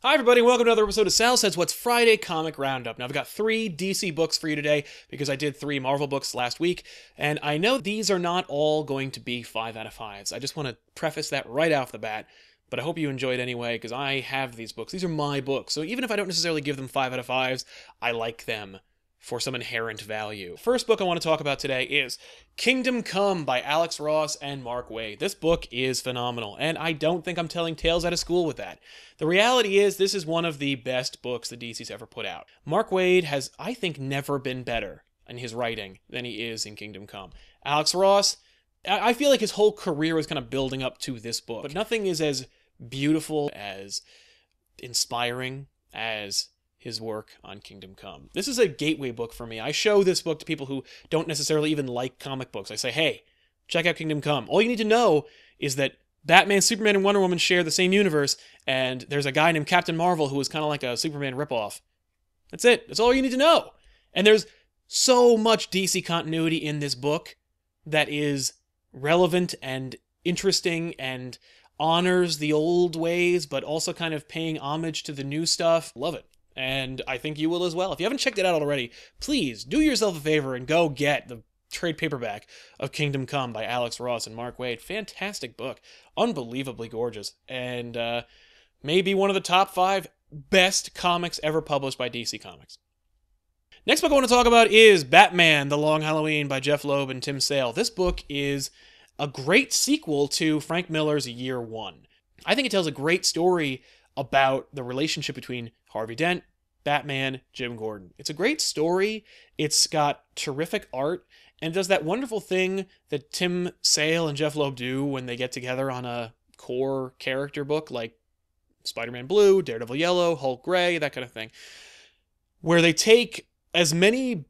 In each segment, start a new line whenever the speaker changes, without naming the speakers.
Hi everybody, welcome to another episode of Sal Says What's Friday Comic Roundup. Now I've got 3 DC books for you today because I did 3 Marvel books last week, and I know these are not all going to be 5 out of 5s. I just want to preface that right off the bat, but I hope you enjoyed anyway because I have these books. These are my books, so even if I don't necessarily give them 5 out of 5s, I like them for some inherent value. First book I want to talk about today is Kingdom Come by Alex Ross and Mark Waid. This book is phenomenal, and I don't think I'm telling tales out of school with that. The reality is this is one of the best books the DC's ever put out. Mark Waid has, I think, never been better in his writing than he is in Kingdom Come. Alex Ross, I feel like his whole career was kind of building up to this book, but nothing is as beautiful, as inspiring as his work on Kingdom Come. This is a gateway book for me. I show this book to people who don't necessarily even like comic books. I say, hey, check out Kingdom Come. All you need to know is that Batman, Superman, and Wonder Woman share the same universe, and there's a guy named Captain Marvel who is kind of like a Superman ripoff. That's it. That's all you need to know. And there's so much DC continuity in this book that is relevant and interesting and honors the old ways, but also kind of paying homage to the new stuff. Love it. And I think you will as well. If you haven't checked it out already, please do yourself a favor and go get the trade paperback of Kingdom Come by Alex Ross and Mark Waid. Fantastic book. Unbelievably gorgeous. And maybe one of the top 5 best comics ever published by DC Comics. Next book I want to talk about is Batman, The Long Halloween by Jeff Loeb and Tim Sale. This book is a great sequel to Frank Miller's Year One. I think it tells a great story about the relationship between Harvey Dent, Batman, Jim Gordon. It's a great story. It's got terrific art, and it does that wonderful thing that Tim Sale and Jeff Loeb do when they get together on a core character book like Spider-Man Blue, Daredevil Yellow, Hulk Gray, that kind of thing, where they take as many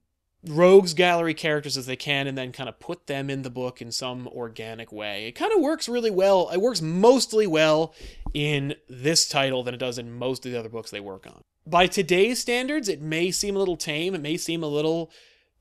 rogues gallery characters as they can and then kind of put them in the book in some organic way. It kind of works really well. It works mostly well in this title than it does in most of the other books they work on. By today's standards, it may seem a little tame, it may seem a little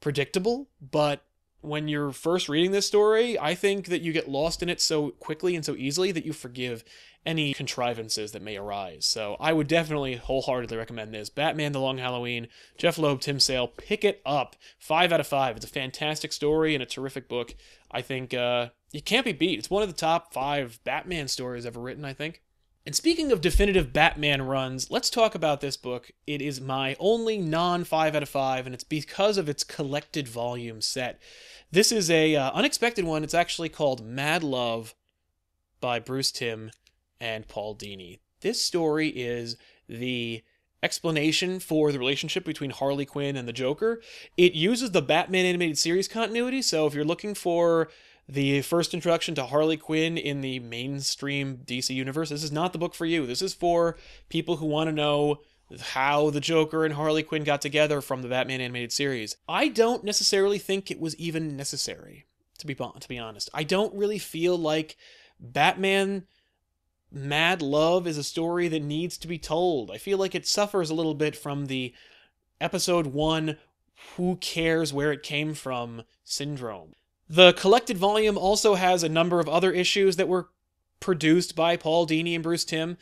predictable, but when you're first reading this story, I think that you get lost in it so quickly and so easily that you forgive any contrivances that may arise. So I would definitely wholeheartedly recommend this. Batman, The Long Halloween, Jeff Loeb, Tim Sale. Pick it up. 5 out of 5. It's a fantastic story and a terrific book. I think it can't be beat. It's one of the top 5 Batman stories ever written, I think. And speaking of definitive Batman runs, let's talk about this book. It is my only non-5 out of 5, and it's because of its collected volume set. This is a unexpected one. It's actually called Mad Love by Bruce Timm and Paul Dini. This story is the explanation for the relationship between Harley Quinn and the Joker. It uses the Batman animated series continuity, so if you're looking for the first introduction to Harley Quinn in the mainstream DC universe, this is not the book for you. This is for people who want to know how the Joker and Harley Quinn got together from the Batman animated series. I don't necessarily think it was even necessary, to be honest. I don't really feel like Batman Mad Love is a story that needs to be told. I feel like it suffers a little bit from the episode 1 who cares where it came from syndrome. The collected volume also has a number of other issues that were produced by Paul Dini and Bruce Timm.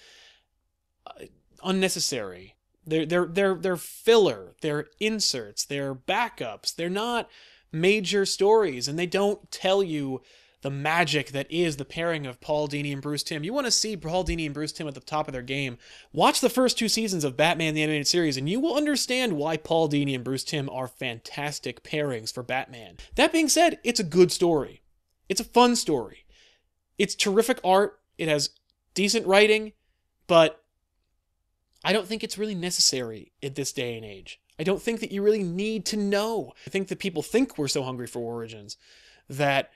Unnecessary. They're filler. They're inserts. They're backups. They're not major stories, and they don't tell you the magic that is the pairing of Paul Dini and Bruce Timm. You want to see Paul Dini and Bruce Timm at the top of their game. Watch the first 2 seasons of Batman the Animated Series, and you will understand why Paul Dini and Bruce Timm are fantastic pairings for Batman. That being said, it's a good story. It's a fun story. It's terrific art. It has decent writing, but I don't think it's really necessary at this day and age. I don't think that you really need to know. I think that people think we're so hungry for origins that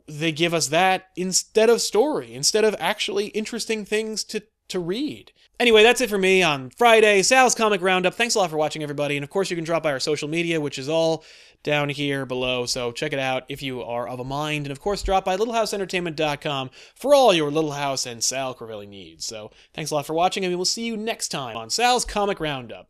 they give us that instead of story, instead of actually interesting things to read. Anyway, that's it for me on Friday, Sal's Comic Roundup. Thanks a lot for watching, everybody. And of course, you can drop by our social media, which is all down here below. So check it out if you are of a mind. And of course, drop by LittleHouseEntertainment.com for all your Little House and Sal Crivelli needs. So thanks a lot for watching, and we will see you next time on Sal's Comic Roundup.